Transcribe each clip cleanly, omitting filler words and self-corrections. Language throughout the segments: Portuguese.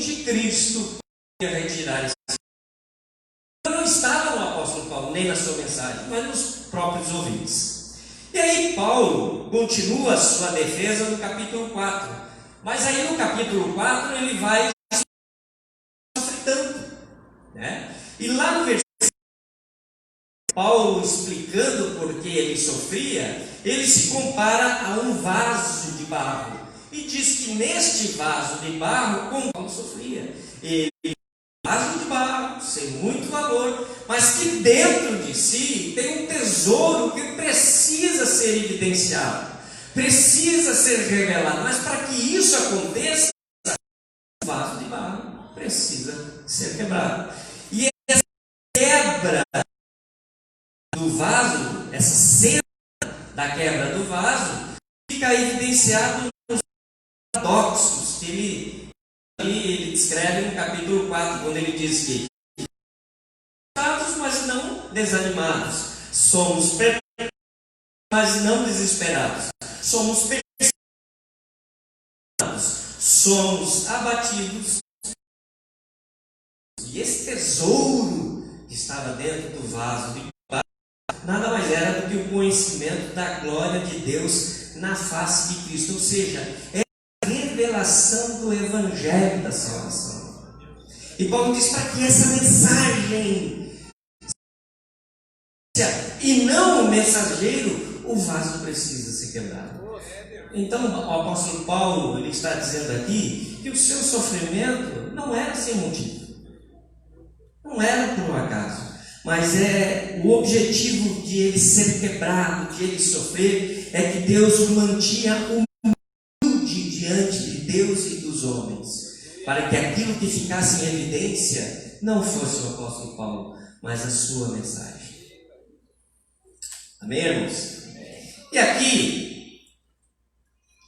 somente Cristo podia retirar esse. Não estava no apóstolo Paulo, nem na sua mensagem, mas nos próprios ouvintes. E aí Paulo continua a sua defesa no capítulo 4. Mas aí no capítulo 4 ele vai sofrer tanto, né? E lá no versículo Paulo explicando por que ele sofria, ele se compara a um vaso de barro. E diz que neste vaso de barro, como Paulo sofria, ele vaso de barro, sem muito valor, mas que dentro de si tem um tesouro que precisa ser evidenciado, precisa ser revelado. Mas para que isso aconteça, o vaso de barro precisa ser quebrado. E essa quebra do vaso, essa cena da quebra do vaso, fica evidenciado nos paradoxos que ele descreve no capítulo 4, quando ele diz que mas não desanimados, somos perplexos, mas não desesperados, somos perseguidos, somos abatidos. E esse tesouro que estava dentro do vaso de barro nada mais era do que o conhecimento da glória de Deus na face de Cristo, ou seja, é a revelação do Evangelho da salvação. E Paulo diz para que essa mensagem e não o mensageiro, o vaso precisa ser quebrado. Então o apóstolo Paulo ele está dizendo aqui que o seu sofrimento não era sem motivo, não era por um acaso, mas o objetivo de ele ser quebrado, de ele sofrer, é que Deus o mantinha humilde diante de Deus e dos homens, para que aquilo que ficasse em evidência não fosse o apóstolo Paulo, mas a sua mensagem. Amém, irmãos? E aqui,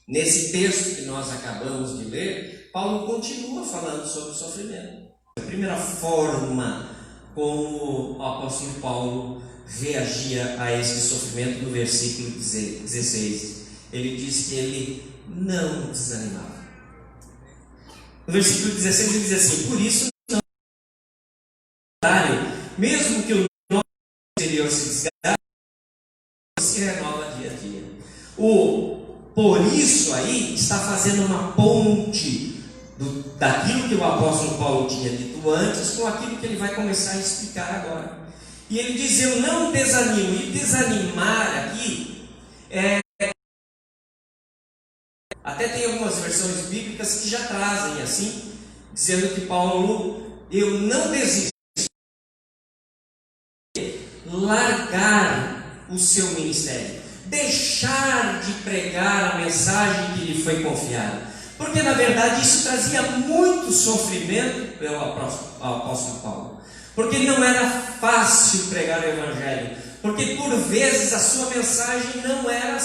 nesse texto que nós acabamos de ler, Paulo continua falando sobre o sofrimento. A primeira forma como o apóstolo Paulo reagia a esse sofrimento, no versículo 16, ele diz que ele não desanimava. No versículo 16 ele diz assim: por isso, mesmo que o nosso interior se desgaste, se renova dia a dia. O por isso aí está fazendo uma ponte daquilo que o apóstolo Paulo tinha dito antes com aquilo que ele vai começar a explicar agora. E ele diz: eu não desanimo. E desanimar aqui até tem algumas versões bíblicas que já trazem assim, dizendo que Paulo, eu não desisto de largar o seu ministério, deixar de pregar a mensagem que lhe foi confiada, porque na verdade isso trazia muito sofrimento pelo apóstolo Paulo, porque não era fácil pregar o evangelho, porque por vezes a sua mensagem não era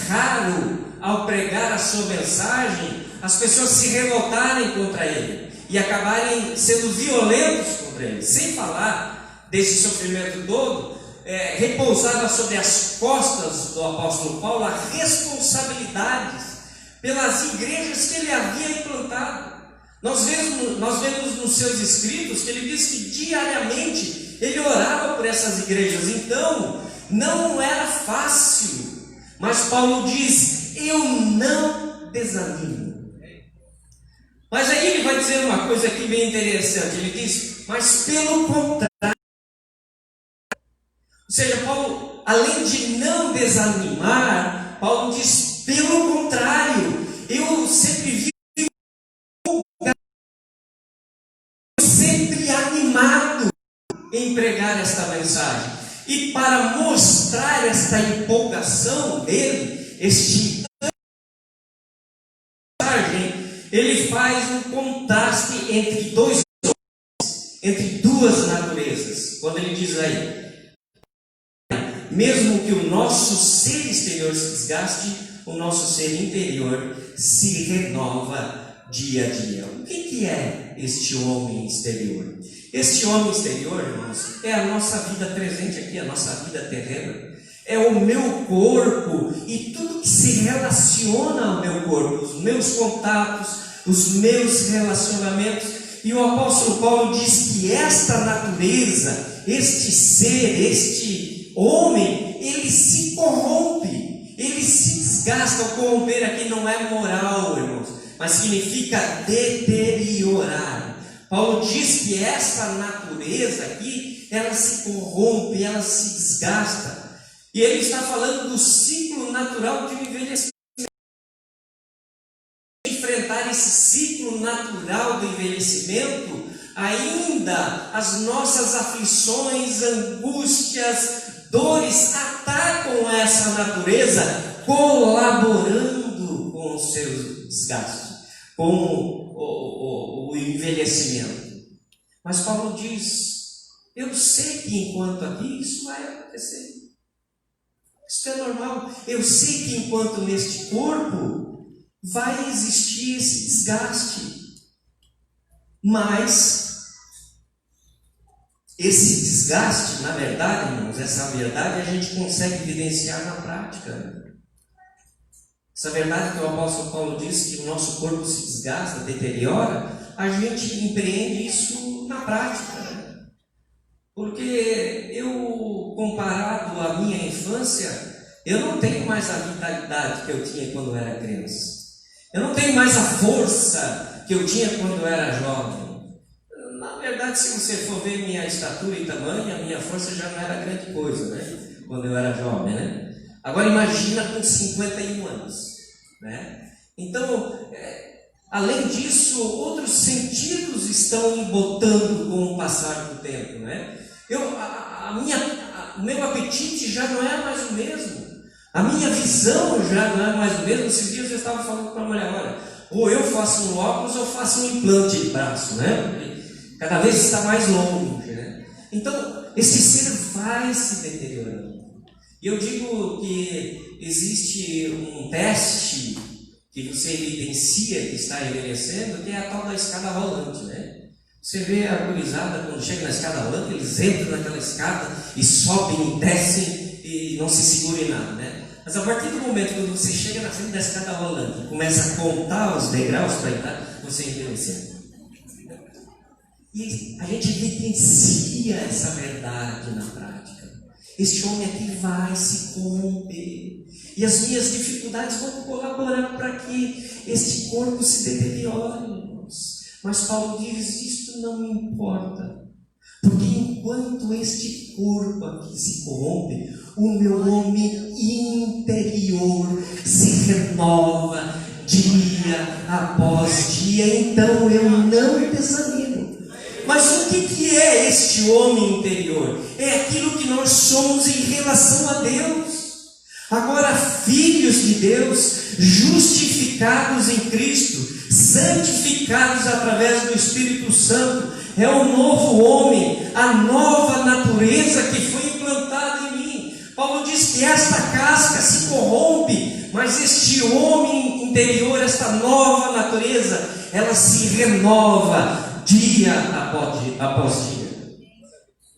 raro ao pregar a sua mensagem as pessoas se revoltarem contra ele e acabarem sendo violentos contra ele, sem falar desse sofrimento todo. Repousava sobre as costas do apóstolo Paulo a responsabilidades pelas igrejas que ele havia implantado. Nós vemos nos seus escritos que ele diz que diariamente ele orava por essas igrejas, então não era fácil. Mas Paulo diz: eu não desanimo. Mas aí ele vai dizer uma coisa aqui bem interessante. Ele diz: mas pelo contrário. Ou seja, Paulo, além de não desanimar, Paulo diz: pelo contrário, eu sempre animado em pregar esta mensagem. E para mostrar esta empolgação dele, ele faz um contraste entre duas naturezas. Quando ele diz aí: mesmo que o nosso ser exterior se desgaste, o nosso ser interior se renova dia a dia. O que é este homem exterior? Este homem exterior, irmãos, é a nossa vida presente aqui, a nossa vida terrena. é o meu corpo e tudo que se relaciona ao meu corpo, os meus contatos, os meus relacionamentos. E o apóstolo Paulo diz que esta natureza, este ser, este homem, ele se corrompe, ele se desgasta. O corromper aqui não é moral, irmãos, mas significa deteriorar. Paulo diz que esta natureza aqui, ela se corrompe, ela se desgasta. E ele está falando do ciclo natural de um envelhecimento. Enfrentar esse ciclo natural do envelhecimento, ainda as nossas aflições, angústias, dores atacam essa natureza, colaborando com o seu desgaste, com o envelhecimento. Mas Paulo diz: eu sei que enquanto aqui isso vai acontecer. Isso é normal. Eu sei que enquanto neste corpo vai existir esse desgaste. Mas esse desgaste, na verdade, irmãos, essa verdade a gente consegue evidenciar na prática. Essa verdade que o apóstolo Paulo diz que o nosso corpo se desgasta, deteriora, a gente empreende isso na prática. Porque eu, comparado à minha infância, eu não tenho mais a vitalidade que eu tinha quando eu era criança. Eu não tenho mais a força que eu tinha quando eu era jovem. Na verdade, se você for ver minha estatura e tamanho, a minha força já não era grande coisa, né? Quando eu era jovem, né? Agora imagina com 51 anos, né? Então, além disso, outros sentidos estão embotando com o passar do tempo, né? O meu apetite já não é mais o mesmo. A minha visão já não é mais o mesmo. Esses dias eu estava falando com a mulher: olha, ou eu faço um óculos ou faço um implante de braço, né? Cada vez está mais longe, né? Então, esse ser vai se deteriorando. E eu digo que existe um teste que você evidencia que está envelhecendo, que é a tal da escada rolante, né? Você vê a gurizada, quando chega na escada rolante, eles entram naquela escada e sobem e descem e não se seguram em nada, né? Mas a partir do momento quando você chega na frente da escada rolante e começa a contar os degraus para entrar, você envelhecendo. E a gente evidencia essa verdade na prática. Este homem aqui vai se corromper. E as minhas dificuldades vão colaborar para que este corpo se deteriore, irmãos. Mas Paulo diz: isto não me importa. Porque enquanto este corpo aqui se corrompe, o meu homem interior se renova dia após dia. Então eu não desanimo. Mas o que é este homem interior? É aquilo que nós somos em relação a Deus. Agora, filhos de Deus, justificados em Cristo, santificados através do Espírito Santo, é o novo homem, a nova natureza que foi implantada em mim. Paulo diz que esta casca se corrompe, mas este homem interior, esta nova natureza, ela se renova dia após dia.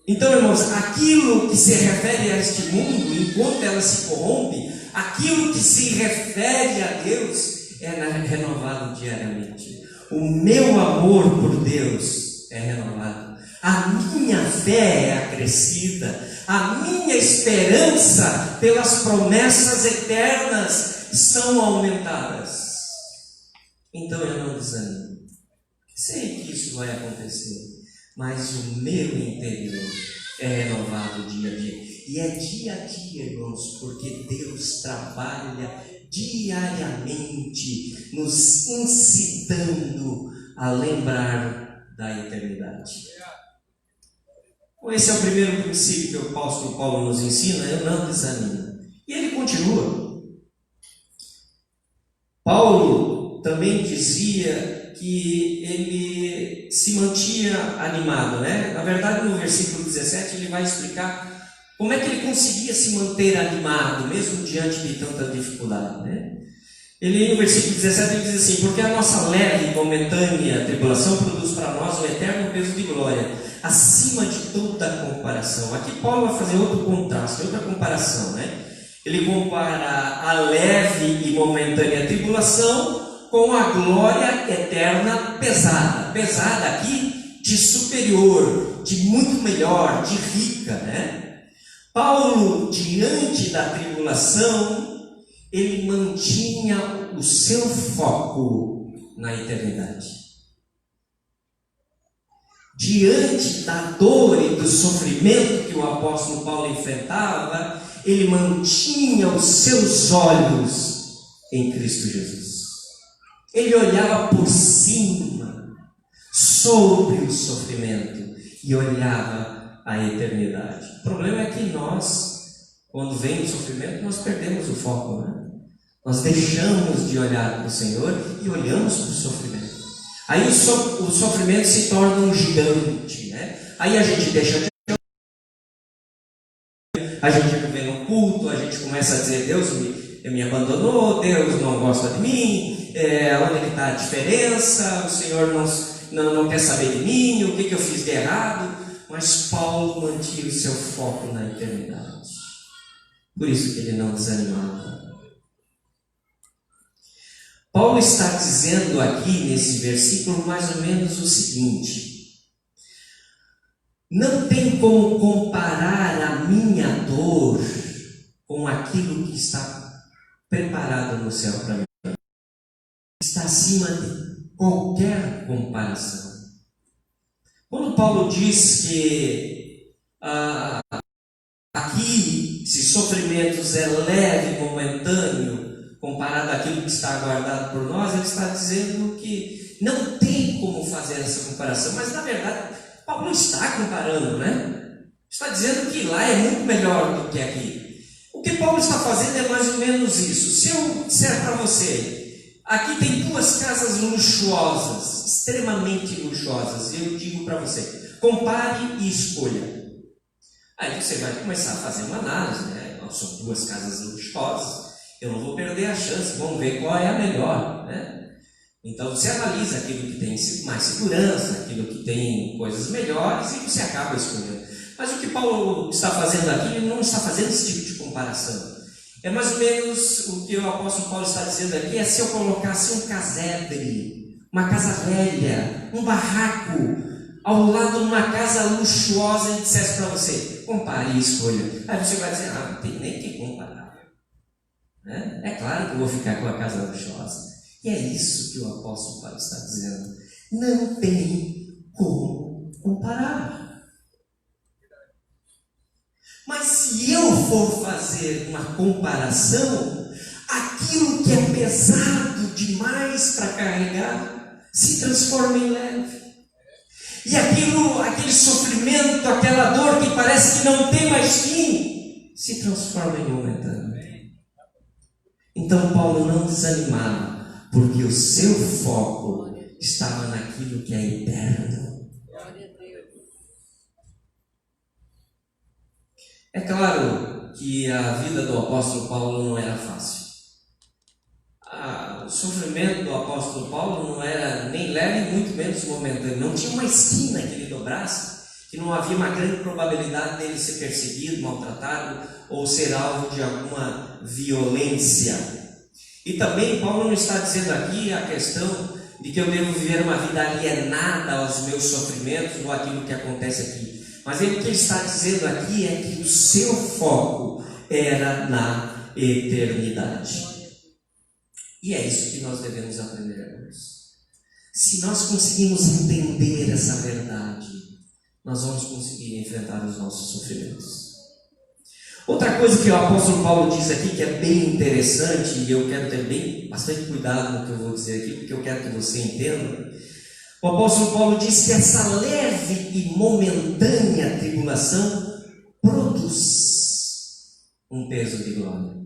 Então, irmãos, aquilo que se refere a este mundo, enquanto ela se corrompe, aquilo que se refere a Deus é renovado diariamente. O meu amor por Deus é renovado. A minha fé é acrescida. A minha esperança pelas promessas eternas são aumentadas. Então eu não desanimo. Sei que isso vai acontecer, mas o meu interior é renovado dia a dia. E é dia a dia, irmãos, porque Deus trabalha diariamente, nos incitando a lembrar da eternidade. Então, esse é o primeiro princípio que o apóstolo Paulo nos ensina: eu não desanimo. E ele continua. Paulo também dizia que ele se mantinha animado, né? Na verdade, no versículo 17, ele vai explicar como é que ele conseguia se manter animado, mesmo diante de tanta dificuldade, né? Ele, no versículo 17, ele diz assim: porque a nossa leve e momentânea tribulação produz para nós um eterno peso de glória, acima de toda comparação. Aqui Paulo vai fazer outro contraste, outra comparação, né? Ele compara a leve e momentânea tribulação com a glória eterna pesada. Pesada aqui de superior, de muito melhor, de rica, né? Paulo, diante da tribulação, ele mantinha o seu foco na eternidade. Diante da dor e do sofrimento que o apóstolo Paulo enfrentava, ele mantinha os seus olhos em Cristo Jesus. Ele olhava por cima, sobre o sofrimento, e olhava a eternidade. O problema é que nós, quando vem o sofrimento, nós perdemos o foco, né? Nós deixamos de olhar para o Senhor e olhamos para o sofrimento. Aí o sofrimento se torna um gigante, né? Aí a gente deixa de... A gente vem no culto, a gente começa a dizer: Deus me abandonou, Deus não gosta de mim, onde que está a diferença? O Senhor não quer saber de mim, o que eu fiz de errado? Mas Paulo mantinha o seu foco na eternidade. Por isso que ele não desanimava. Paulo está dizendo aqui nesse versículo mais ou menos o seguinte: não tem como comparar a minha dor com aquilo que está preparado no céu para mim. Está acima de qualquer comparação. Quando Paulo diz que aqui, se sofrimentos é leve e momentâneo, comparado àquilo que está aguardado por nós, ele está dizendo que não tem como fazer essa comparação. Mas, na verdade, Paulo não está comparando, né? Está dizendo que lá é muito melhor do que aqui. O que Paulo está fazendo é mais ou menos isso. Se eu disser para você, aqui tem 2 casas luxuosas, extremamente luxuosas, e eu digo para você, compare e escolha. Aí você vai começar a fazer uma análise, né? São 2 casas luxuosas, eu não vou perder a chance, vamos ver qual é a melhor, né? Então você analisa aquilo que tem mais segurança, aquilo que tem coisas melhores, e você acaba escolhendo. Mas o que Paulo está fazendo aqui, ele não está fazendo esse tipo de comparação. É mais ou menos o que o apóstolo Paulo está dizendo aqui: é se eu colocasse um casebre, uma casa velha, um barraco, ao lado de uma casa luxuosa, e dissesse para você: compare e escolha. Aí você vai dizer: não tem nem que comparar. Né? É claro que eu vou ficar com a casa luxuosa. E é isso que o apóstolo Paulo está dizendo. Não tem como comparar. Mas se eu for fazer uma comparação, aquilo que é pesado demais para carregar se transforma em leve. E aquele sofrimento, aquela dor que parece que não tem mais fim, se transforma em momentâneo. Então Paulo não desanimava, porque o seu foco estava naquilo que é eterno. É claro que a vida do apóstolo Paulo não era fácil. O sofrimento do apóstolo Paulo não era nem leve, muito menos momentâneo. Não tinha uma esquina que ele dobrasse, que não havia uma grande probabilidade dele ser perseguido, maltratado ou ser alvo de alguma violência. E também Paulo não está dizendo aqui a questão de que eu devo viver uma vida alienada aos meus sofrimentos ou aquilo que acontece aqui. Mas o que ele está dizendo aqui é que o seu foco era na eternidade. E é isso que nós devemos aprender agora. Se nós conseguimos entender essa verdade, nós vamos conseguir enfrentar os nossos sofrimentos. Outra coisa que o apóstolo Paulo diz aqui, que é bem interessante, e eu quero ter bastante cuidado no que eu vou dizer aqui, porque eu quero que você entenda. O apóstolo Paulo diz que essa leve e momentânea tribulação produz um peso de glória.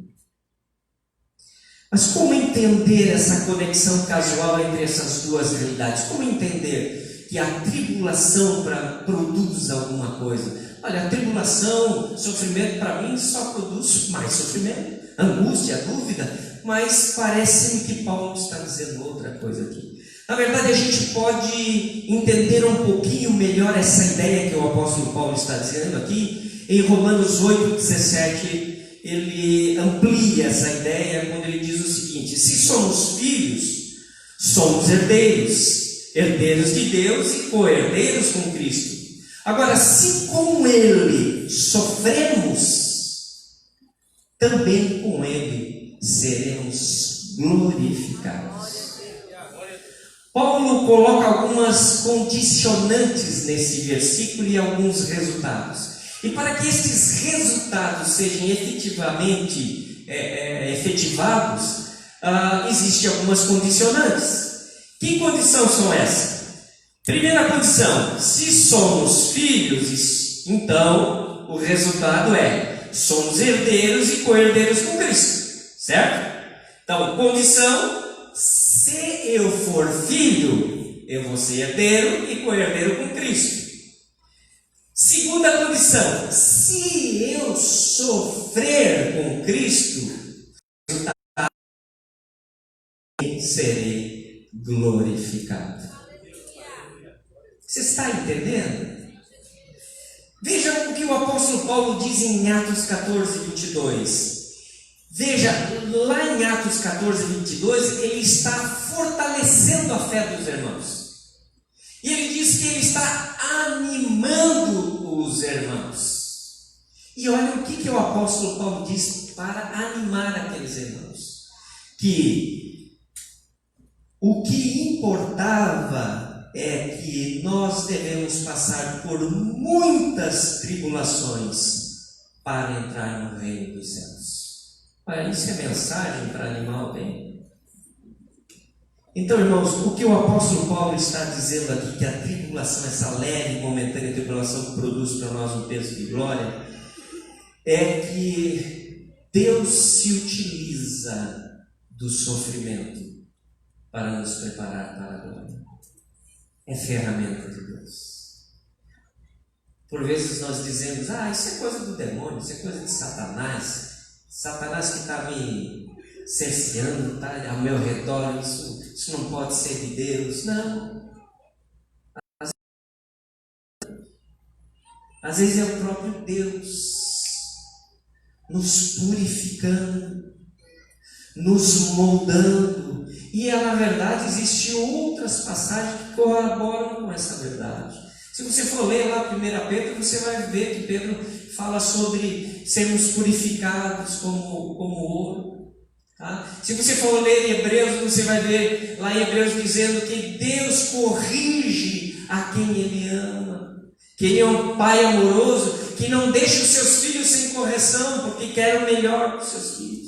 Mas como entender essa conexão casual entre essas duas realidades? Como entender que a tribulação produz alguma coisa? Olha, a tribulação, sofrimento para mim só produz mais sofrimento, angústia, dúvida, mas parece-me que Paulo está dizendo outra coisa aqui. Na verdade, a gente pode entender um pouquinho melhor essa ideia que o apóstolo Paulo está dizendo aqui. Em Romanos 8,17, ele amplia essa ideia quando ele diz o seguinte: se somos filhos, somos herdeiros, herdeiros de Deus e co-herdeiros com Cristo. Agora, se com Ele sofremos, também com Ele seremos glorificados. Paulo coloca algumas condicionantes nesse versículo e alguns resultados. E para que estes resultados sejam efetivamente efetivados, existem algumas condicionantes. Que condições são essas? Primeira condição: se somos filhos, então o resultado é: somos herdeiros e co-herdeiros com Cristo, certo? Então, condição: se eu for filho, eu vou ser herdeiro e co-herdeiro com Cristo. Segunda condição: se eu sofrer com Cristo, serei glorificado. Você está entendendo? Veja o que o apóstolo Paulo diz em Atos 14, 22. Veja, lá em Atos 14, 22, ele está fortalecendo a fé dos irmãos. E ele diz que ele está animando os irmãos. E olha o que o apóstolo Paulo diz para animar aqueles irmãos. Que o que importava é que nós devemos passar por muitas tribulações para entrar no reino dos céus. Olha, isso é mensagem para animar alguém. Então, irmãos, o que o apóstolo Paulo está dizendo aqui, que a tribulação, essa leve e momentânea tribulação que produz para nós um peso de glória, é que Deus se utiliza do sofrimento para nos preparar para a glória. É ferramenta de Deus. Por vezes nós dizemos: isso é coisa do demônio, isso é coisa de Satanás. Satanás que está me cerceando, está ao meu redor, isso não pode ser de Deus. Não. Às vezes é o próprio Deus nos purificando, nos moldando. E na verdade existem outras passagens que corroboram com essa verdade. Se você for ler lá 1 Pedro, você vai ver que Pedro fala sobre sermos purificados como ouro. Tá? Se você for ler em Hebreus, você vai ver lá em Hebreus dizendo que Deus corrige a quem Ele ama. Que Ele é um Pai amoroso, que não deixa os seus filhos sem correção, porque quer o melhor para os seus filhos.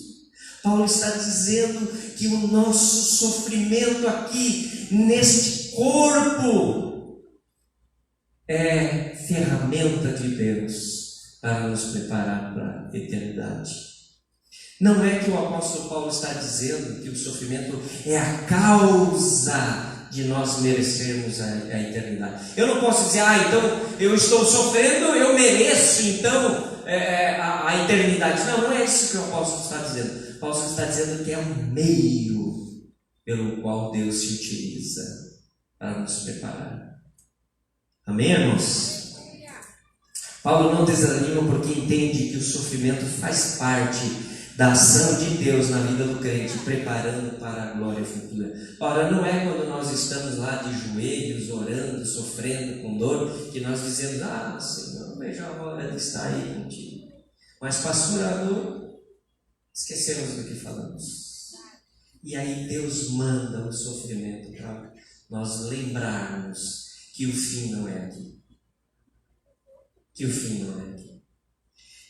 Paulo está dizendo que o nosso sofrimento aqui, neste corpo, é ferramenta de Deus para nos preparar para a eternidade. Não é que o apóstolo Paulo está dizendo que o sofrimento é a causa de nós merecermos a eternidade. Eu não posso dizer: então eu estou sofrendo, eu mereço então a eternidade. Não é isso que o apóstolo está dizendo. O apóstolo está dizendo que é um meio pelo qual Deus se utiliza para nos preparar. Amém, irmãos? Paulo não desanima porque entende que o sofrimento faz parte da ação de Deus na vida do crente, preparando para a glória futura. Ora, não é quando nós estamos lá de joelhos, orando, sofrendo com dor, que nós dizemos: Senhor, não vejo a hora de estar aí contigo. Mas passou a dor, esquecemos do que falamos. E aí Deus manda o sofrimento para nós lembrarmos que o fim não é aqui. Que o fim não é aqui.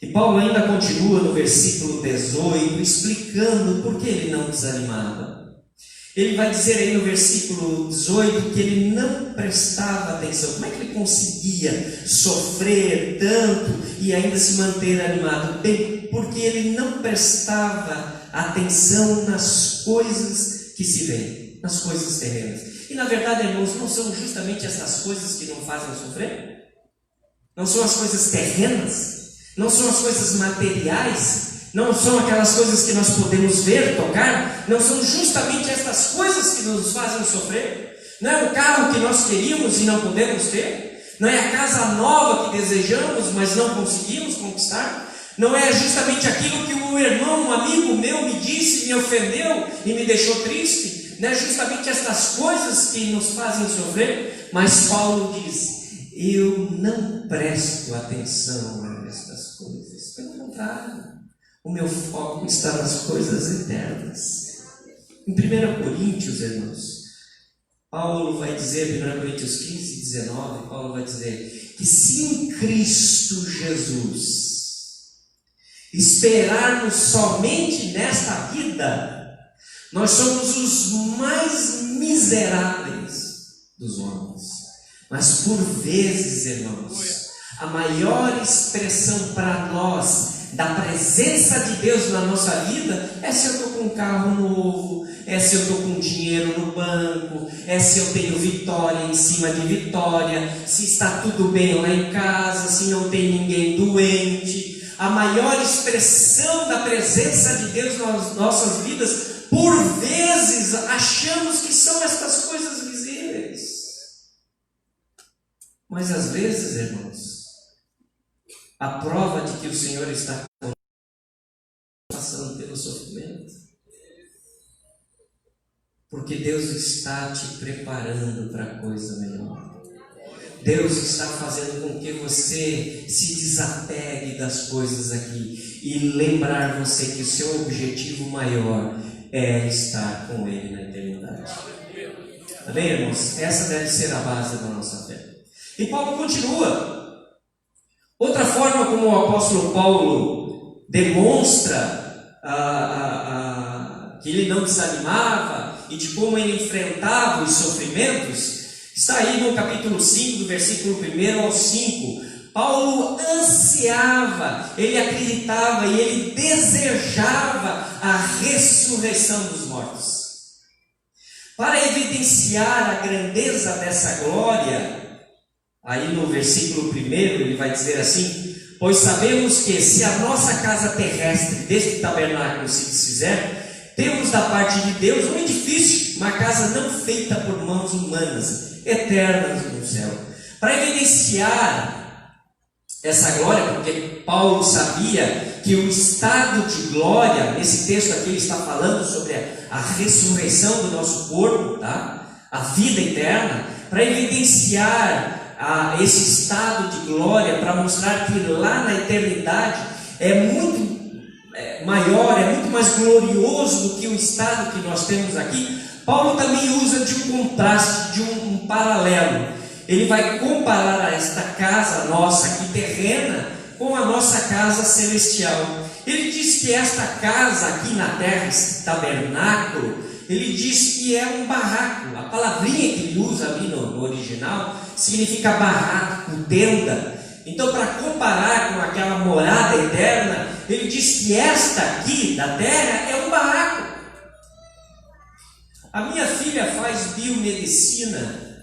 E Paulo ainda continua no versículo 18, explicando por que ele não desanimava. Ele vai dizer aí no versículo 18 que ele não prestava atenção. Como é que ele conseguia sofrer tanto e ainda se manter animado? Bem, porque ele não prestava atenção nas coisas que se veem, nas coisas terrenas. E na verdade, irmãos, não são justamente essas coisas que não fazem sofrer? Não são as coisas terrenas? Não são as coisas materiais não são aquelas coisas que nós podemos ver, tocar, não são justamente estas coisas que nos fazem sofrer. Não é o carro que nós queríamos e não podemos ter, não é a casa nova que desejamos, mas não conseguimos conquistar, não é justamente aquilo que um irmão, um amigo meu me disse, me ofendeu e me deixou triste, não é justamente estas coisas que nos fazem sofrer, mas Paulo diz: eu não presto atenção a estas coisas, pelo contrário, o meu foco está nas coisas eternas. Em 1 Coríntios, irmãos, Paulo vai dizer, 1 Coríntios 15, 19, Paulo vai dizer que se em Cristo Jesus esperarmos somente nesta vida, nós somos os mais miseráveis dos homens. Mas por vezes, irmãos, a maior expressão para nós da presença de Deus na nossa vida é se eu estou com um carro novo, é se eu estou com dinheiro no banco, é se eu tenho vitória em cima de vitória, se está tudo bem lá em casa, se não tem ninguém doente. A maior expressão da presença de Deus nas nossas vidas, por vezes achamos que são estas coisas visíveis. Mas às vezes, irmãos, a prova de que o Senhor está passando pelo sofrimento, porque Deus está te preparando para coisa melhor. Deus está fazendo com que você se desapegue das coisas aqui e lembrar você que o seu objetivo maior é estar com Ele na eternidade. Amém, irmãos? Essa deve ser a base da nossa fé. E Paulo continua. Outra forma como o apóstolo Paulo demonstra que ele não desanimava e de como ele enfrentava os sofrimentos, está aí no capítulo 5, do versículo 1 ao 5. Paulo ansiava, ele acreditava e ele desejava a ressurreição dos mortos. Para evidenciar a grandeza dessa glória, aí no versículo 1 ele vai dizer assim: pois sabemos que se a nossa casa terrestre deste tabernáculo se desfizer, temos da parte de Deus um edifício, uma casa não feita por mãos humanas, eternas no céu. Para evidenciar essa glória, porque Paulo sabia que o estado de glória, nesse texto aqui ele está falando sobre a ressurreição do nosso corpo, tá? A vida eterna, para evidenciar esse estado de glória, para mostrar que lá na eternidade é muito maior, é muito mais glorioso do que o estado que nós temos aqui. Paulo também usa de um contraste, de um paralelo. Ele vai comparar esta casa nossa aqui terrena com a nossa casa celestial. Ele diz que esta casa aqui na terra, esse tabernáculo, ele diz que é um barraco. A palavrinha que ele usa ali no original significa barraco, tenda. Então, para comparar com aquela morada eterna, ele diz que esta aqui da terra é um barraco. A minha filha faz biomedicina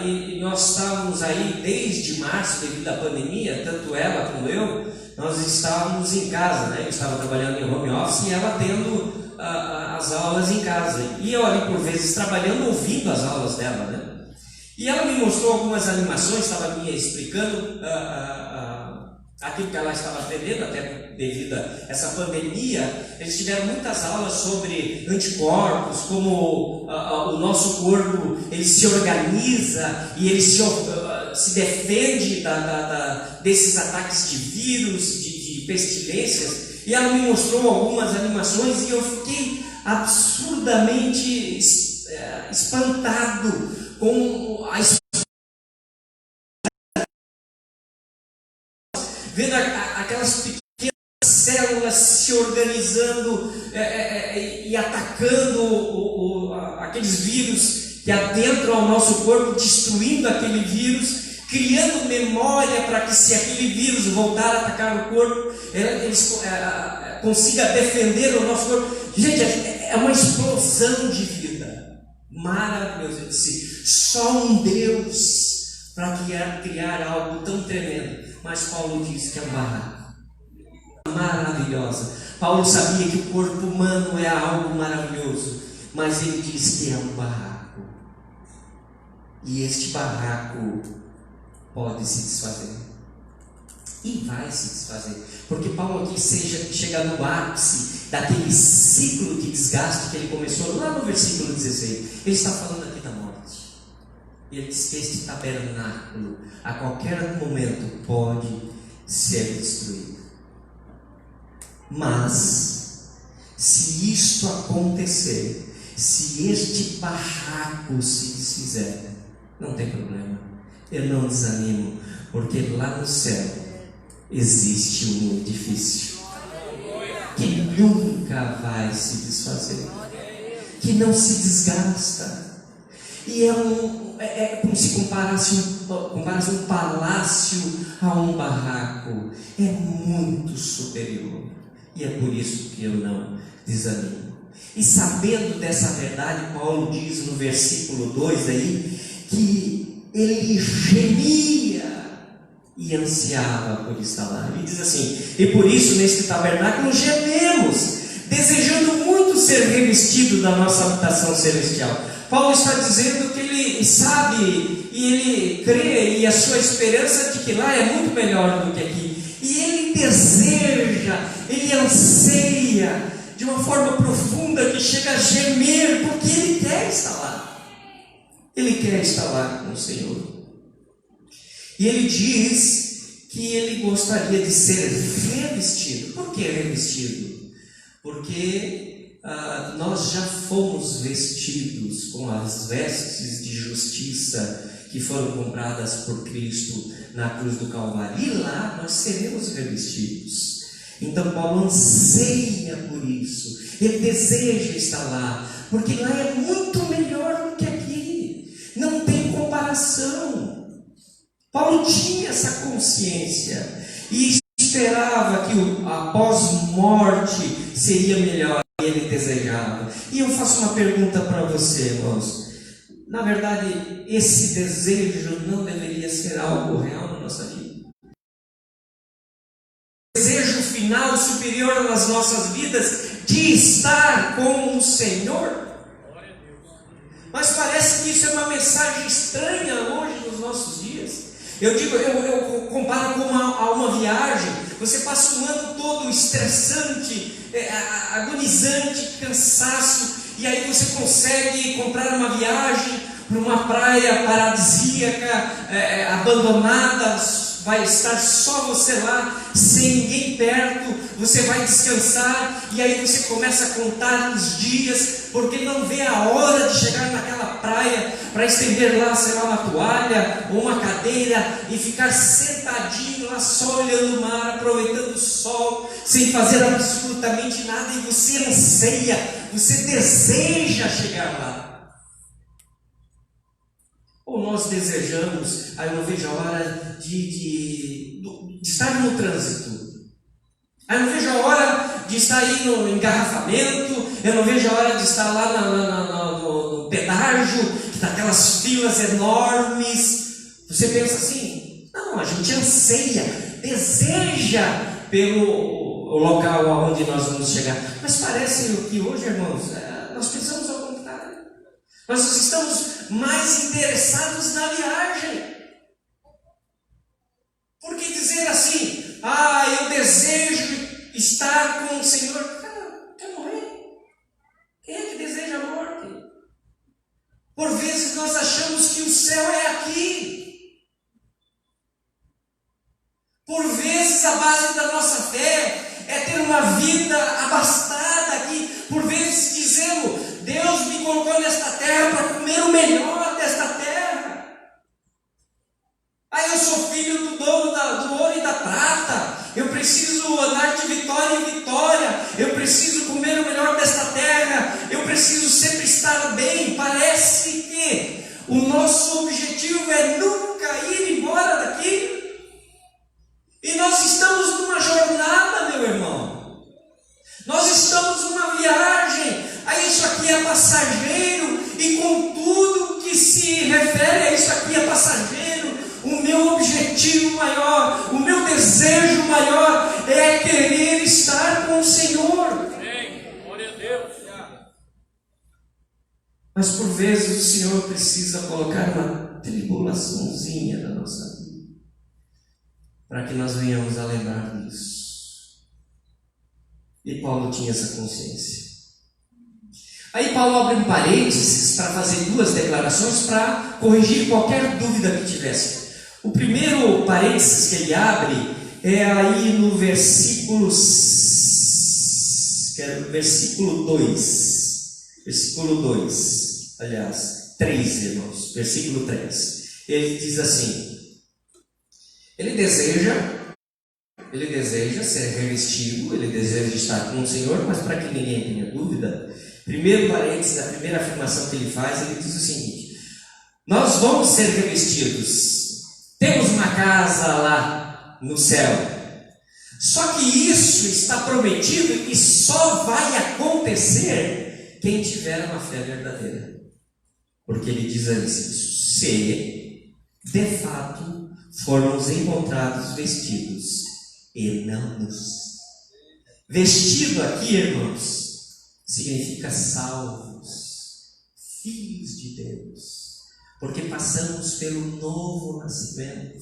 e nós estávamos aí desde março, devido à pandemia, tanto ela como eu, nós estávamos em casa, né? Eu estava trabalhando em home office e ela tendo as aulas em casa. E eu ali por vezes trabalhando, ouvindo as aulas dela, né? E ela me mostrou algumas animações, estava me explicando aquilo que ela estava aprendendo, até devido a essa pandemia. Eles tiveram muitas aulas sobre anticorpos, como o nosso corpo ele se organiza e ele se defende desses ataques de vírus, de pestilências. E ela me mostrou algumas animações e eu fiquei absurdamente espantado com vendo aquelas pequenas células se organizando e atacando aqueles vírus que adentram ao nosso corpo, destruindo aquele vírus, criando memória para que, se aquele vírus voltar a atacar o corpo, eles consiga defender o nosso corpo. Gente, é uma explosão de vida maravilhosa. Eu disse, só um Deus para criar algo tão tremendo. Mas Paulo diz que é um barraco. maravilhosa. Paulo sabia que o corpo humano é algo maravilhoso, mas ele diz que é um barraco. E este barraco pode se desfazer. E vai se desfazer. Porque Paulo aqui chega no ápice daquele ciclo de desgaste que ele começou lá no versículo 16. Ele está falando aqui da morte. Ele diz que este tabernáculo a qualquer momento pode ser destruído. Mas, se isto acontecer, se este barraco se desfizer, não tem problema. Eu não desanimo, porque lá no céu existe um edifício que nunca vai se desfazer, que não se desgasta. E é como se comparasse um palácio a um barraco. É muito superior. E é por isso que eu não desanimo. E sabendo dessa verdade, Paulo diz no versículo 2 aí, que ele gemia e ansiava por estar lá. Ele diz assim: e por isso neste tabernáculo gememos, desejando muito ser revestido da nossa habitação celestial. Paulo está dizendo que ele sabe e ele crê, e a sua esperança de que lá é muito melhor do que aqui. E ele deseja, ele anseia de uma forma profunda que chega a gemer, porque ele quer estar lá. Ele quer estar lá com o Senhor. E ele diz que ele gostaria de ser revestido. Por que revestido? Porque nós já fomos vestidos com as vestes de justiça que foram compradas por Cristo na cruz do Calvário. E lá nós seremos revestidos. Então Paulo anseia por isso. Ele deseja estar lá, porque lá é muito melhor do que aqui. Não tem comparação. Paulo tinha essa consciência e esperava que após morte seria melhor. E ele desejava. E eu faço uma pergunta para você, irmãos. Na verdade, esse desejo não deveria ser algo real na nossa vida. O desejo final superior nas nossas vidas de estar com o Senhor. Mas parece que isso é uma mensagem estranha hoje nos nossos dias. Eu comparo com uma viagem. Você passa um ano todo estressante, agonizante, cansaço, e aí você consegue comprar uma viagem para uma praia paradisíaca, abandonada. Vai estar só você lá, sem ninguém perto. Você vai descansar, e aí você começa a contar os dias, porque não vê a hora de chegar naquela praia para estender lá, sei lá, uma toalha ou uma cadeira e ficar sentadinho lá só olhando o mar, aproveitando o sol, sem fazer absolutamente nada. E você anseia, você deseja chegar lá. Ou nós desejamos, aí eu não vejo a hora de estar no trânsito. Aí eu não vejo a hora de estar aí no engarrafamento. Eu não vejo a hora de estar lá no pedágio, que está aquelas filas enormes. Você pensa assim, não, a gente anseia, deseja pelo local aonde nós vamos chegar. Mas parece que hoje, irmãos, nós pensamos ao contrário. Nós estamos mais interessados na viagem. Por que dizer assim, eu desejo estar com o Senhor? Cara, quer morrer? Quem é que deseja a morte? Por vezes nós achamos que o céu é aqui. Por vezes a base da nossa fé é ter uma vida abastada aqui. Por vezes dizemos, Deus me colocou nesta terra para comer o melhor desta terra. Eu sou filho do dono do ouro e da prata. Eu preciso andar de vitória em vitória. Eu preciso comer o melhor desta terra. Eu preciso sempre estar bem. Parece que o nosso objetivo é nunca ir embora daqui. E nós estamos numa jornada, meu irmão. Nós estamos numa viagem. Isso aqui é passageiro. E com tudo que se refere a isso aqui é passageiro. O meu objetivo maior, o meu desejo maior é querer Mas por vezes o Senhor precisa colocar uma tribulaçãozinha na nossa vida, para que nós venhamos a lembrar disso. E Paulo tinha essa consciência. Aí Paulo abre um parênteses para fazer duas declarações para corrigir qualquer dúvida que tivesse. O primeiro parênteses que ele abre é aí no versículo 2. Versículo 2. Aliás, 3, irmãos. Versículo 3. Ele diz assim: Ele deseja ser revestido, ele deseja estar com o Senhor, mas para que ninguém tenha dúvida, primeiro parênteses, a primeira afirmação que ele faz, ele diz o seguinte: nós vamos ser revestidos, temos uma casa lá no céu, só que isso está prometido e só vai acontecer quem tiver uma fé verdadeira, porque ele diz assim: se de fato formos encontrados vestidos e não nus. Vestido aqui, irmãos, significa salvos, filhos de Deus, porque passamos pelo novo nascimento,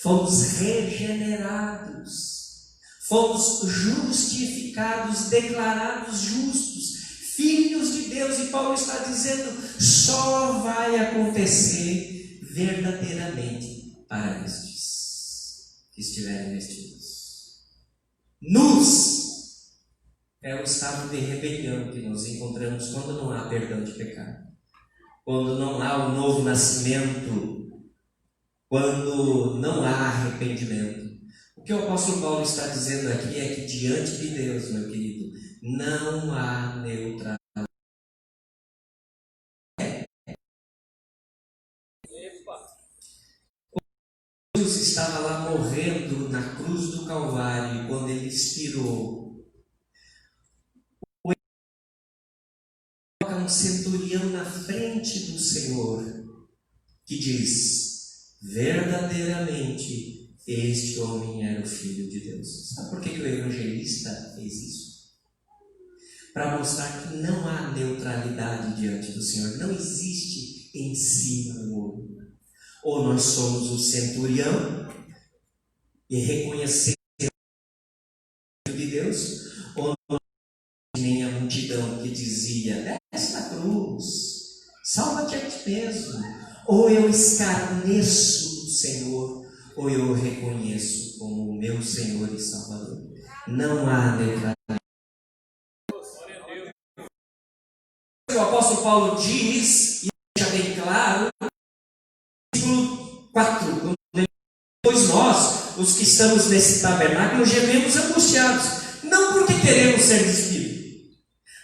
fomos regenerados, fomos justificados, declarados justos, filhos de Deus. E Paulo está dizendo: só vai acontecer verdadeiramente para estes que estiverem vestidos. Nus é o estado de rebelião que nós encontramos quando não há perdão de pecado, quando não há o novo nascimento, quando não há arrependimento. O que o apóstolo Paulo está dizendo aqui é que diante de Deus, meu querido, não há neutralidade. Jesus estava lá morrendo na cruz do Calvário, e quando ele expirou, coloca um centurião na frente do Senhor, que diz: verdadeiramente este homem era o Filho de Deus. Sabe por que o evangelista fez isso? Para mostrar que não há neutralidade diante do Senhor, não existe em cima do muro. Ou nós somos o centurião e reconhecemos o Filho de Deus, ou nós nem a multidão que dizia: desce da cruz, salva-te a ti mesmo. Ou eu escarneço do Senhor, ou eu o reconheço como o meu Senhor e Salvador. Não há neutralidade. O apóstolo Paulo diz, e deixa bem claro, versículo 4, pois nós, os que estamos nesse tabernáculo, gememos angustiados, não porque queremos ser despidos,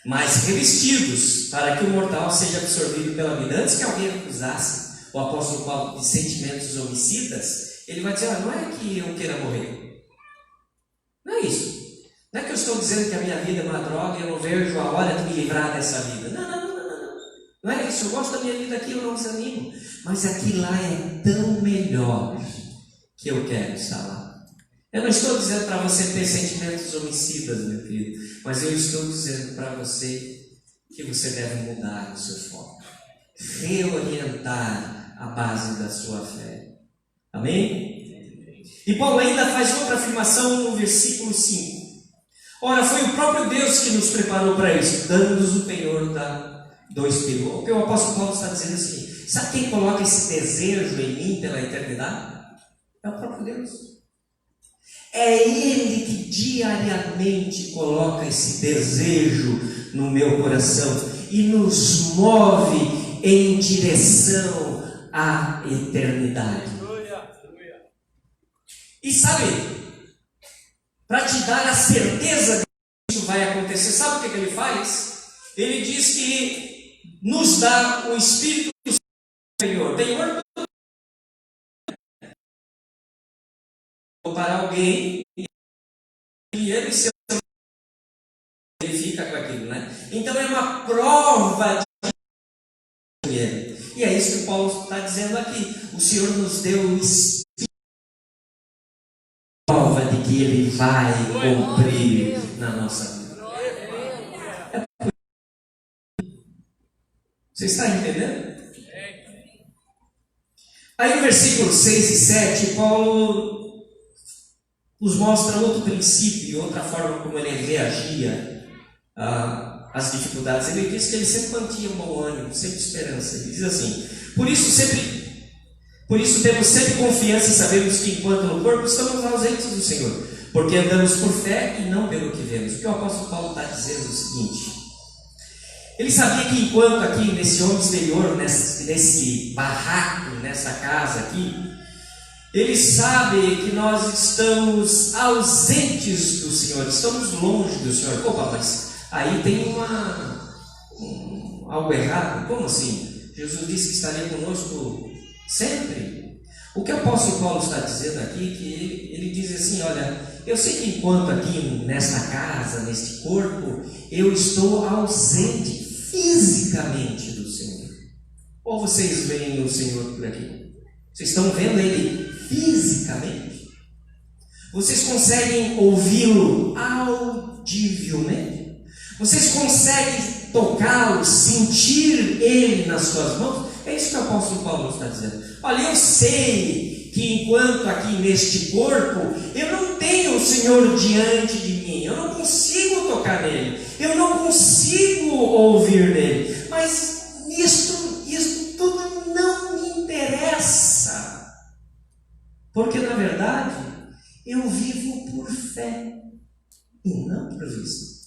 mas revestidos, para que o mortal seja absorvido pela vida. Antes que alguém acusasse o apóstolo Paulo de sentimentos homicidas, ele vai dizer: não é que eu queira morrer, não é isso. Não é que eu estou dizendo que a minha vida é uma droga e eu não vejo a hora de me livrar dessa vida. Não. Não é isso, eu gosto da minha vida aqui, eu não desanimo. Mas aqui lá é tão melhor que eu quero estar lá. Eu não estou dizendo para você ter sentimentos homicidas, meu querido, mas eu estou dizendo para você que você deve mudar o seu foco, reorientar a base da sua fé. Amém? E Paulo ainda faz outra afirmação no versículo 5. Ora, foi o próprio Deus que nos preparou para isso, dando-nos o penhor do Espírito. O que o apóstolo Paulo está dizendo assim: sabe quem coloca esse desejo em mim pela eternidade? É o próprio Deus. É Ele que diariamente coloca esse desejo no meu coração e nos move em direção à eternidade. E sabe, para te dar a certeza de que isso vai acontecer, sabe o que ele faz? Ele diz que nos dá o Espírito do Senhor. Penhor para alguém e ele fica com aquilo, né? Então é uma prova de ele. E é isso que Paulo está dizendo aqui. O Senhor nos deu o Espírito, prova de que Ele vai cumprir na nossa vida. Você está entendendo? Aí no versículo 6 e 7, Paulo nos mostra outro princípio, outra forma como ele reagia às dificuldades. Ele diz que ele sempre mantinha um bom ânimo, sempre esperança. Ele diz assim: por isso temos sempre confiança e sabemos que enquanto no corpo estamos ausentes do Senhor, porque andamos por fé e não pelo que vemos. O que o apóstolo Paulo está dizendo é o seguinte: ele sabia que enquanto aqui nesse homem exterior, nesse barraco, nessa casa aqui, ele sabe que nós estamos ausentes do Senhor, estamos longe do Senhor. Opa, mas aí tem algo errado. Como assim? Jesus disse que estaria conosco sempre. O que o apóstolo Paulo está dizendo aqui, que ele diz assim: olha, eu sei que enquanto aqui nesta casa, neste corpo, eu estou ausente fisicamente do Senhor. Ou vocês veem o Senhor por aqui? Vocês estão vendo Ele fisicamente? Vocês conseguem ouvi-lo audivelmente? Vocês conseguem tocá-lo, sentir Ele nas suas mãos? É isso que o apóstolo Paulo está dizendo. Olha, eu sei que enquanto aqui neste corpo, eu não tenho o Senhor diante de mim, eu não consigo tocar nele, eu não consigo ouvir nele, mas isto tudo não me interessa, porque na verdade eu vivo por fé e não por vista.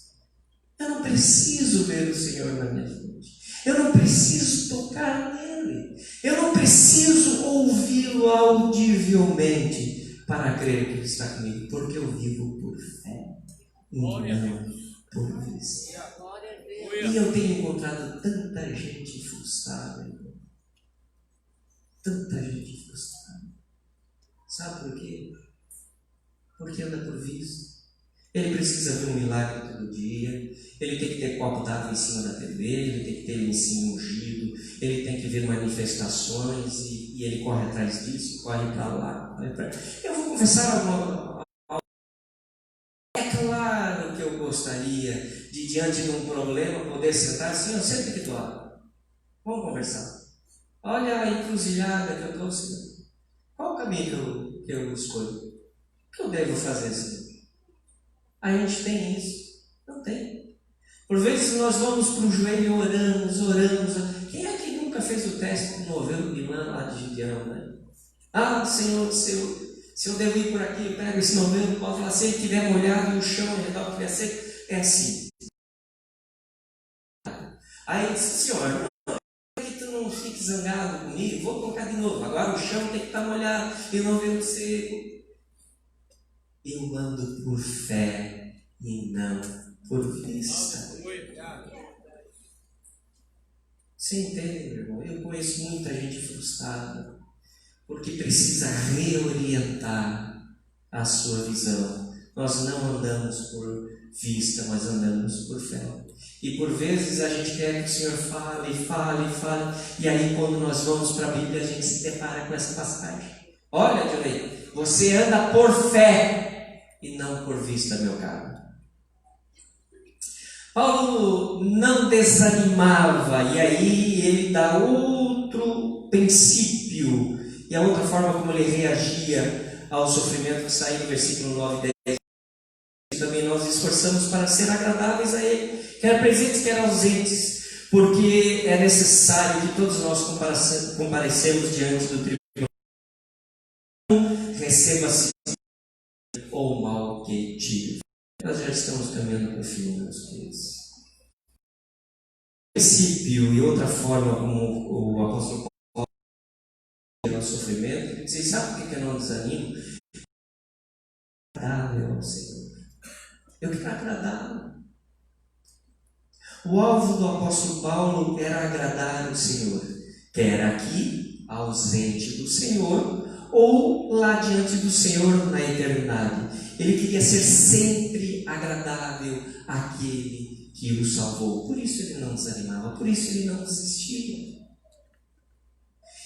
Eu não preciso ver o Senhor na minha frente, eu não preciso tocar nele, eu não preciso ouvi-lo audivelmente para crer que Ele está comigo, porque eu vivo por fé e não por vista. E eu tenho encontrado tanta gente frustrada, irmão. Tanta gente frustrada. Sabe por quê? Porque anda por vista. Ele precisa ver um milagre todo dia, ele tem que ter copo d'água em cima da TV, ele tem que ter ele em cima ungido, ele tem que ver manifestações e ele corre atrás disso, corre para lá, corre para... Eu vou confessar algo. É claro que eu gostaria de, diante de um problema, poder sentar assim: eu sento aqui do lado, vamos conversar. Olha a encruzilhada que eu estou, Senhor. Qual o caminho que eu escolho? O que eu devo fazer, Senhor? A gente tem isso? Não tem. Por vezes nós vamos para o joelho e oramos. Quem é que nunca fez o teste do novelo Milan lá de Gideão, né? Ah, Senhor, se eu devo ir por aqui, eu pego esse novelo, pode falar, se ele estiver molhado e o chão ao redor estiver seco, é assim. Aí disse: Senhor, não é que tu não fique zangado comigo, vou colocar de novo. Agora o chão tem que estar molhado e o novelo seco. Eu ando por fé e não por vista. Você entende, meu irmão? Eu conheço muita gente frustrada porque precisa reorientar a sua visão. Nós não andamos por vista, mas andamos por fé. E por vezes a gente quer que o Senhor fale. E aí quando nós vamos para a Bíblia, a gente se depara com essa passagem. Olha, Johnny, você anda por fé e não por vista, meu caro. Paulo não desanimava, e aí ele dá outro princípio, e a outra forma como ele reagia ao sofrimento, que sai no versículo 9 e 10. Também nós esforçamos para ser agradáveis a Ele, quer presentes, quer ausentes, porque é necessário que todos nós comparecemos diante do tribunal, receba-se ou mal que tive. Nós já estamos caminhando para o fim, meus queridos. Princípio e outra forma como o apóstolo Paulo no sofrimento, ele diz: sabe por que eu não desanimo? Agradável ao Senhor. Eu quero agradá-lo. O alvo do apóstolo Paulo era agradar o Senhor, quer aqui, ausente do Senhor, ou lá diante do Senhor na eternidade. Ele queria ser sempre agradável àquele que o salvou. Por isso ele não desanimava, por isso ele não desistia.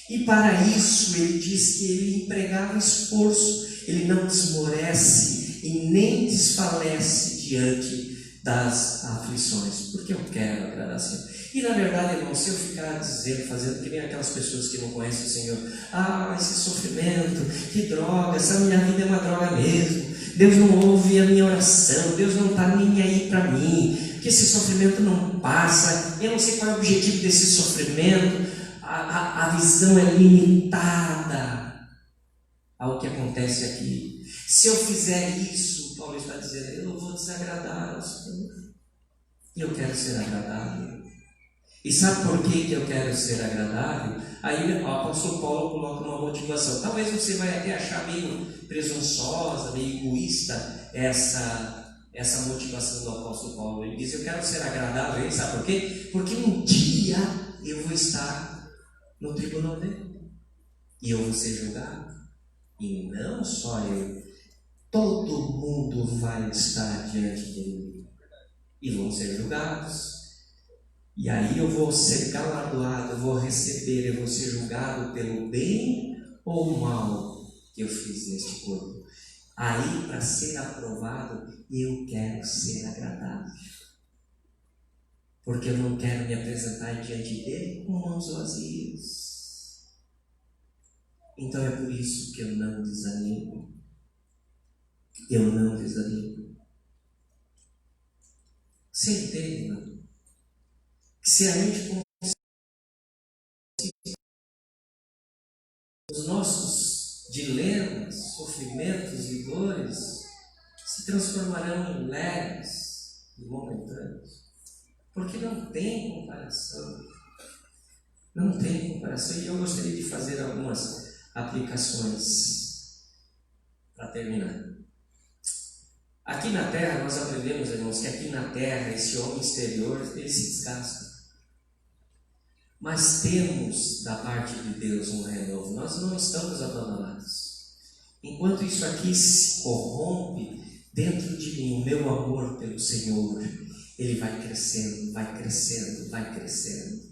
E para isso ele diz que ele empregava esforço, ele não desmorece e nem desfalece diante das aflições, porque eu quero agradar ao Senhor. E na verdade, irmão, se eu ficar dizendo, fazendo que nem aquelas pessoas que não conhecem o Senhor, esse sofrimento, que droga, essa minha vida é uma droga mesmo, Deus não ouve a minha oração, Deus não está nem aí para mim, que esse sofrimento não passa, eu não sei qual é o objetivo desse sofrimento, a visão é limitada ao que acontece aqui. Se eu fizer isso, Paulo está dizendo, eu vou desagradar ao Senhor. E eu quero ser agradável. E sabe por que eu quero ser agradável? Aí o apóstolo Paulo coloca uma motivação. Talvez você vai até achar meio presunçosa, meio egoísta essa motivação do apóstolo Paulo. Ele diz, eu quero ser agradável. E sabe por quê? Porque um dia eu vou estar no tribunal dele. E eu vou ser julgado. E não só eu. Todo mundo vai estar diante dele. E vão ser julgados. E aí eu vou ser galardoado, eu vou receber, eu vou ser julgado pelo bem ou mal que eu fiz neste corpo. Aí, para ser aprovado, eu quero ser agradável. Porque eu não quero me apresentar diante dele com mãos vazias. Então é por isso que eu não desanimo. Eu não desanimo. Você entende, irmão? Que se a gente conseguir, os nossos dilemas, sofrimentos e dores se transformarão em leves e momentâneos. Porque não tem comparação. Não tem comparação. E eu gostaria de fazer algumas aplicações para terminar. Aqui na Terra, nós aprendemos, irmãos, que aqui na Terra, esse homem exterior, ele se desgasta. Mas temos da parte de Deus um renovo. Nós não estamos abandonados. Enquanto isso aqui se corrompe, dentro de mim, o meu amor pelo Senhor, ele vai crescendo, vai crescendo, vai crescendo.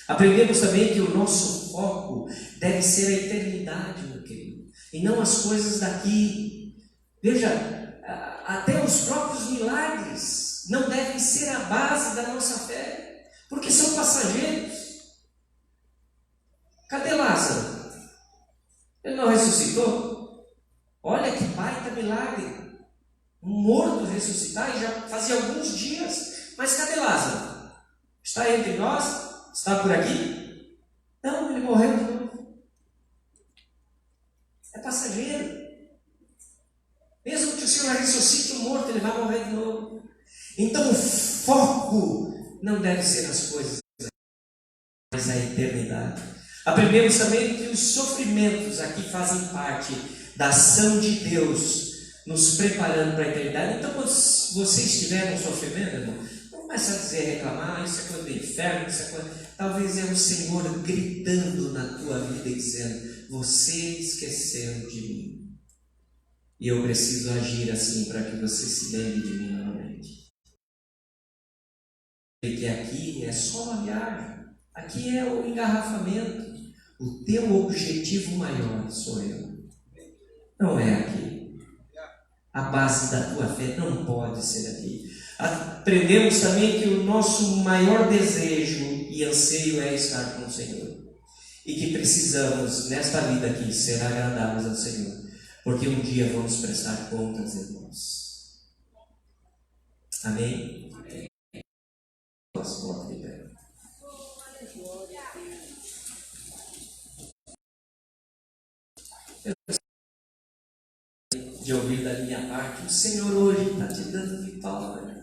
Aprendemos também que o nosso foco deve ser a eternidade, meu querido, e não as coisas daqui. Veja, até os próprios milagres não devem ser a base da nossa fé, porque são passageiros. Cadê Lázaro? Ele não ressuscitou? Olha que baita milagre. Um morto ressuscitar, e já fazia alguns dias. Mas cadê Lázaro? Está entre nós? Está por aqui? Não, ele morreu de novo. É passageiro. Mesmo que o Senhor ressuscite o morto, ele vai morrer de novo. Então o foco não deve ser as coisas, mas a eternidade. Aprendemos também que os sofrimentos aqui fazem parte da ação de Deus, nos preparando para a eternidade. Então, quando você estiver no sofrimento, irmão, não comece a dizer, reclamar, isso é coisa do inferno, isso é coisa... Talvez é o Senhor gritando na tua vida e dizendo, você esqueceu de mim. E eu preciso agir assim para que você se lembre de mim novamente. Porque aqui é só uma viagem. Aqui é o engarrafamento. O teu objetivo maior sou eu. Não é aqui. A base da tua fé não pode ser aqui. Aprendemos também que o nosso maior desejo e anseio é estar com o Senhor. E que precisamos, nesta vida aqui, ser agradáveis ao Senhor. Porque um dia vamos prestar contas, irmãos. Amém? Amém. De ouvir da minha parte, o Senhor hoje está te dando vitória.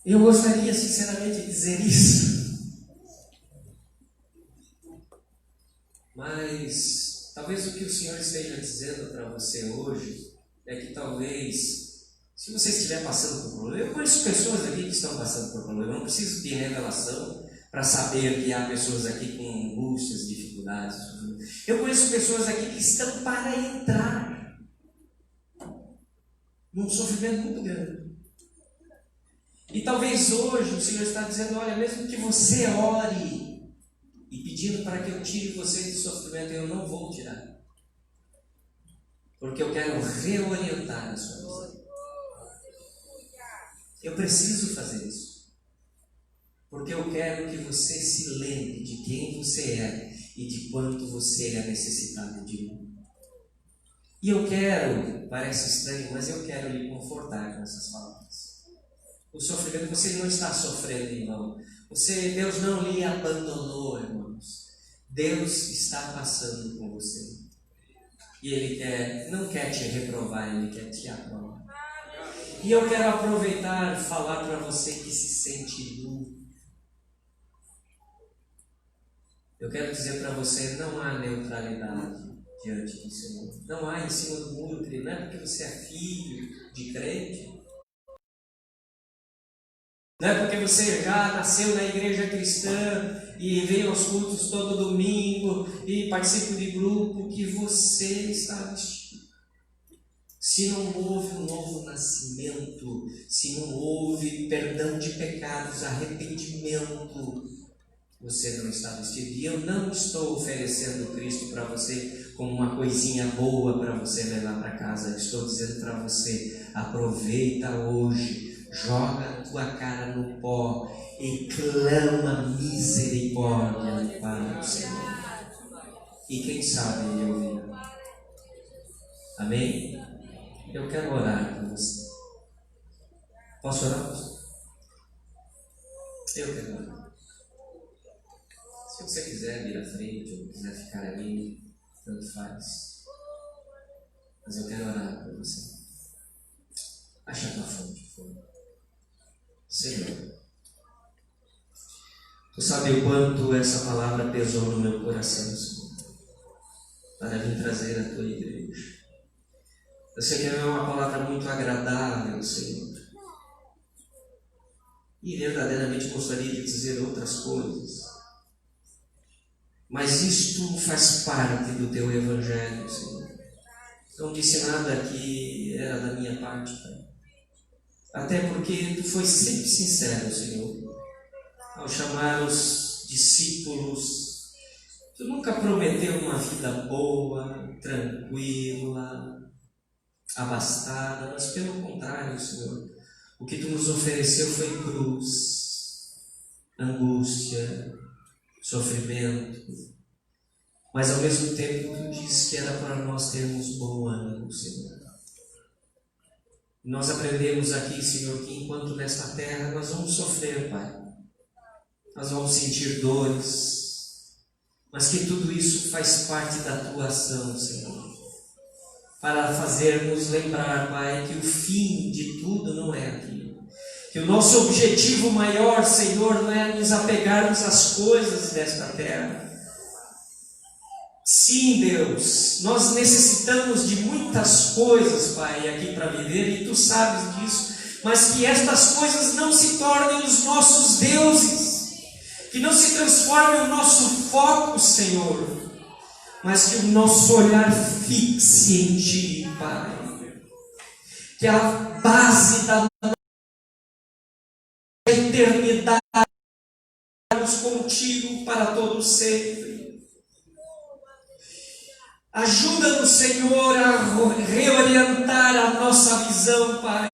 Eu gostaria sinceramente de dizer isso, mas talvez o que o Senhor esteja dizendo para você hoje é que talvez, se você estiver passando por problema, eu conheço pessoas aqui que estão passando por problema, eu não preciso de revelação para saber que há pessoas aqui com angústias, dificuldades. Eu conheço pessoas aqui que estão para entrar num sofrimento muito grande. E talvez hoje o Senhor está dizendo, olha, mesmo que você ore e pedindo para que eu tire você do sofrimento, eu não vou tirar. Porque eu quero reorientar a sua visão. Eu preciso fazer isso, porque eu quero que você se lembre de quem você é e de quanto você é necessitado de mim. E eu quero, parece estranho, mas eu quero lhe confortar com essas palavras. O sofrimento, você não está sofrendo em vão. Deus não lhe abandonou, irmãos. Deus está passando com você. E Ele não quer te reprovar, Ele quer te aprovar. E eu quero aproveitar e falar para você que se sente nu. Eu quero dizer para você, não há neutralidade diante do Senhor. Não há em cima do muro, querido. Não é porque você é filho de crente. Não é porque você já nasceu na igreja cristã e vem aos cultos todo domingo e participa de grupo que você está vestido. Se não houve um novo nascimento, se não houve perdão de pecados, arrependimento, você não está vestido. E eu não estou oferecendo Cristo para você como uma coisinha boa para você levar para casa. Eu estou dizendo para você, aproveita hoje, joga a tua cara no pó e clama misericórdia para o Senhor. E quem sabe Ele ouvirá. Amém? Eu quero orar por você. Posso orar? Eu quero orar. Se você quiser vir à frente ou quiser ficar ali, tanto faz. Mas eu quero orar por você. Acha a tua fonte, por favor. Senhor, Tu sabe o quanto essa palavra pesou no meu coração, Senhor, para vir trazer a Tua igreja. Eu sei que é uma palavra muito agradável, Senhor. E verdadeiramente gostaria de dizer outras coisas. Mas isto faz parte do Teu Evangelho, Senhor. Não disse nada que era da minha parte, Pai. Até porque Tu foi sempre sincero, Senhor. Ao chamar os discípulos, Tu nunca prometeu uma vida boa, tranquila, abastada, mas pelo contrário, Senhor, o que Tu nos ofereceu foi cruz, angústia, sofrimento, mas ao mesmo tempo Tu disse que era para nós termos bom ânimo, Senhor. Nós aprendemos aqui, Senhor, que enquanto nesta terra nós vamos sofrer, Pai, nós vamos sentir dores, mas que tudo isso faz parte da Tua ação, Senhor, para fazermos lembrar, Pai, que o fim de tudo não é aquilo, que o nosso objetivo maior, Senhor, não é nos apegarmos às coisas desta terra. Sim, Deus, nós necessitamos de muitas coisas, Pai, aqui para viver, e Tu sabes disso, mas que estas coisas não se tornem os nossos deuses, que não se transforme o nosso foco, Senhor, mas que o nosso olhar fixe em Ti, Pai. Que a base da eternidade contigo para todo sempre. Ajuda-nos, Senhor, a reorientar a nossa visão, Pai.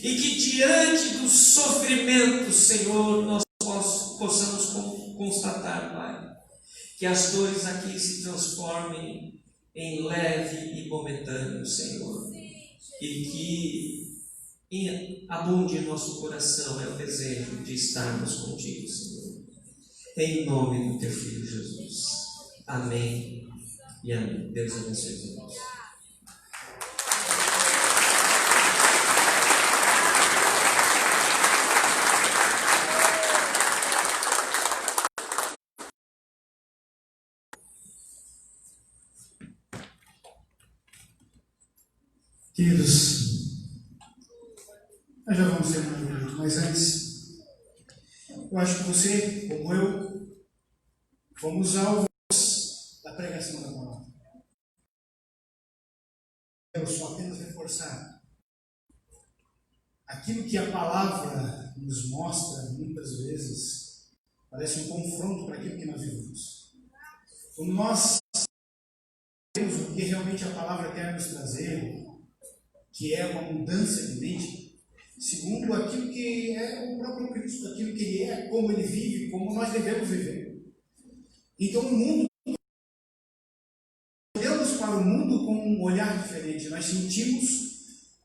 E que diante do sofrimento, Senhor, nós possamos constatar, Pai, que as dores aqui se transformem em leve e momentâneo, Senhor, e que abunde em nosso coração é o desejo de estarmos contigo, Senhor, em nome do Teu Filho Jesus. Amém e amém. Deus abençoe os irmãos. Queridos, nós já vamos terminar o culto, mas antes, eu acho que você, como eu, vamos alvos da pregação da palavra. Eu só apenas reforçar aquilo que a palavra nos mostra, muitas vezes, parece um confronto para aquilo que nós vivemos. Quando nós temos o que realmente a palavra quer nos trazer, que é uma mudança de mente, segundo aquilo que é o próprio Cristo, aquilo que Ele é, como Ele vive, como nós devemos viver. Então o mundo, olhamos para o mundo com um olhar diferente, nós sentimos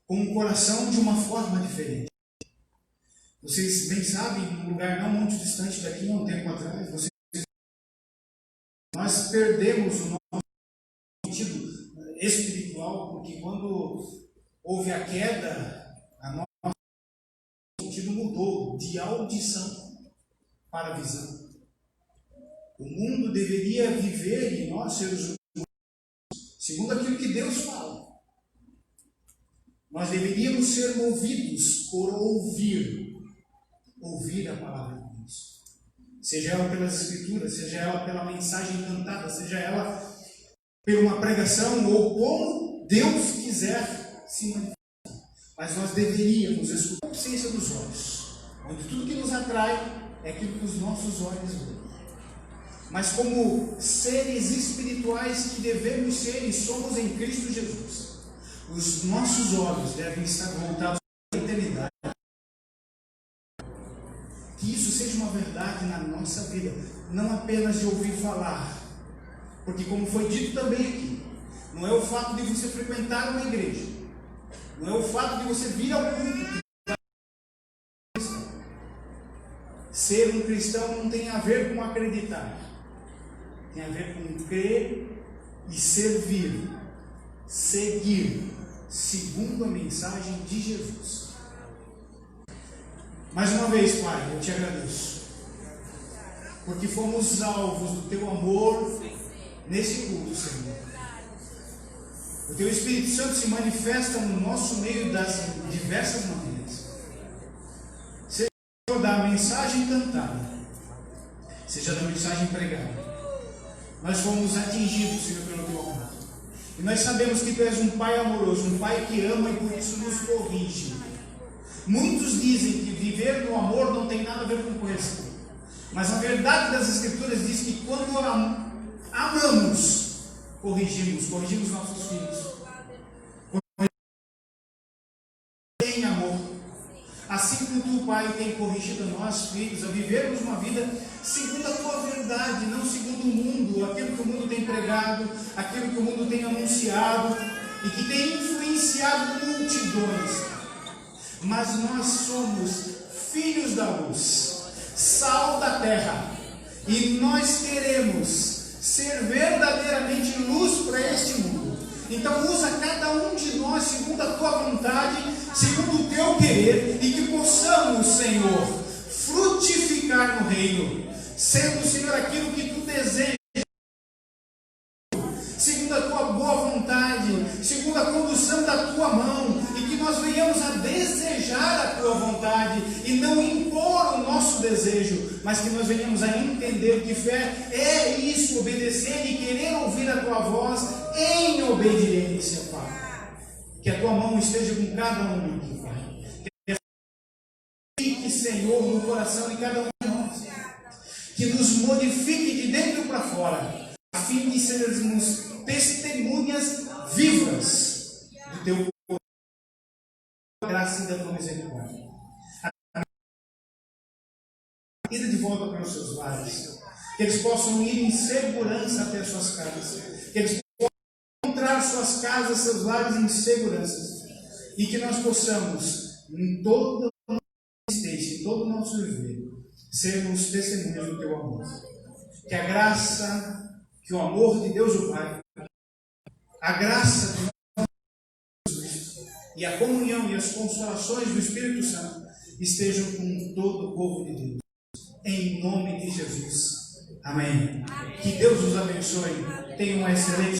com um coração de uma forma diferente. Vocês bem sabem, num lugar não muito distante daqui, há um tempo atrás, nós perdemos o nosso sentido espiritual, porque quando houve a queda, a nosso sentido mudou de audição para visão. O mundo deveria viver e nós, seres humanos, segundo aquilo que Deus fala. Nós deveríamos ser movidos por ouvir a palavra de Deus. Seja ela pelas Escrituras, seja ela pela mensagem cantada, seja ela por uma pregação ou como Deus quiser se manifestar. Mas nós deveríamos escutar a consciência dos olhos, onde tudo que nos atrai é aquilo que os nossos olhos veem. Mas como seres espirituais que devemos ser e somos em Cristo Jesus, os nossos olhos devem estar voltados para a eternidade. Que isso seja uma verdade na nossa vida, não apenas de ouvir falar. Porque como foi dito também aqui, não é o fato de você frequentar uma igreja, não é o fato de você vir ao culto. Ser um cristão não tem a ver com acreditar, tem a ver com crer e servir, seguir, segundo a mensagem de Jesus. Mais uma vez, Pai, eu te agradeço, porque fomos alvos do teu amor nesse culto, Senhor. O teu Espírito Santo se manifesta no nosso meio das diversas maneiras. Seja da mensagem cantada, seja da mensagem pregada, nós fomos atingidos, Senhor, pelo teu amor. E nós sabemos que tu és um Pai amoroso, um Pai que ama e por isso nos corrige. Muitos dizem que viver no amor não tem nada a ver com correção. Mas a verdade das Escrituras diz que quando amamos, corrigimos nossos filhos. Em amor. Assim como tu, Pai, tem corrigido nós, filhos, a vivermos uma vida segundo a tua verdade, não segundo o mundo, aquilo que o mundo tem pregado, aquilo que o mundo tem anunciado e que tem influenciado multidões. Mas nós somos filhos da luz, sal da terra, e nós queremos ser verdadeiramente luz para este mundo. Então usa cada um de nós segundo a tua vontade, segundo o teu querer, e que possamos, Senhor, frutificar no reino, sendo, Senhor, aquilo que tu desejas, segundo a tua boa vontade, segundo a condução da tua mão, e que nós venhamos a desejar a tua vontade e não impor o nosso desejo, mas que nós venhamos a entender que fé é isso, obedecer e querer ouvir a tua voz em obediência, Pai. Que a tua mão esteja com cada um aqui, Pai. Que fique, Senhor, no coração de cada um de nós. Que nos modifique de dentro para fora, a fim de sermos testemunhas vivas do teu poder, da graça e da tua misericórdia. Ir de volta para os seus lares, que eles possam ir em segurança até as suas casas, que eles possam encontrar suas casas, seus lares em segurança, e que nós possamos, em toda a nossa existência, em todo o nosso viver, sermos testemunhas do teu amor. Que a graça, que o amor de Deus o Pai, a graça de nosso Cristo e a comunhão e as consolações do Espírito Santo estejam com todo o povo de Deus. Em nome de Jesus. Amém. Que Deus os abençoe. Tenham uma excelente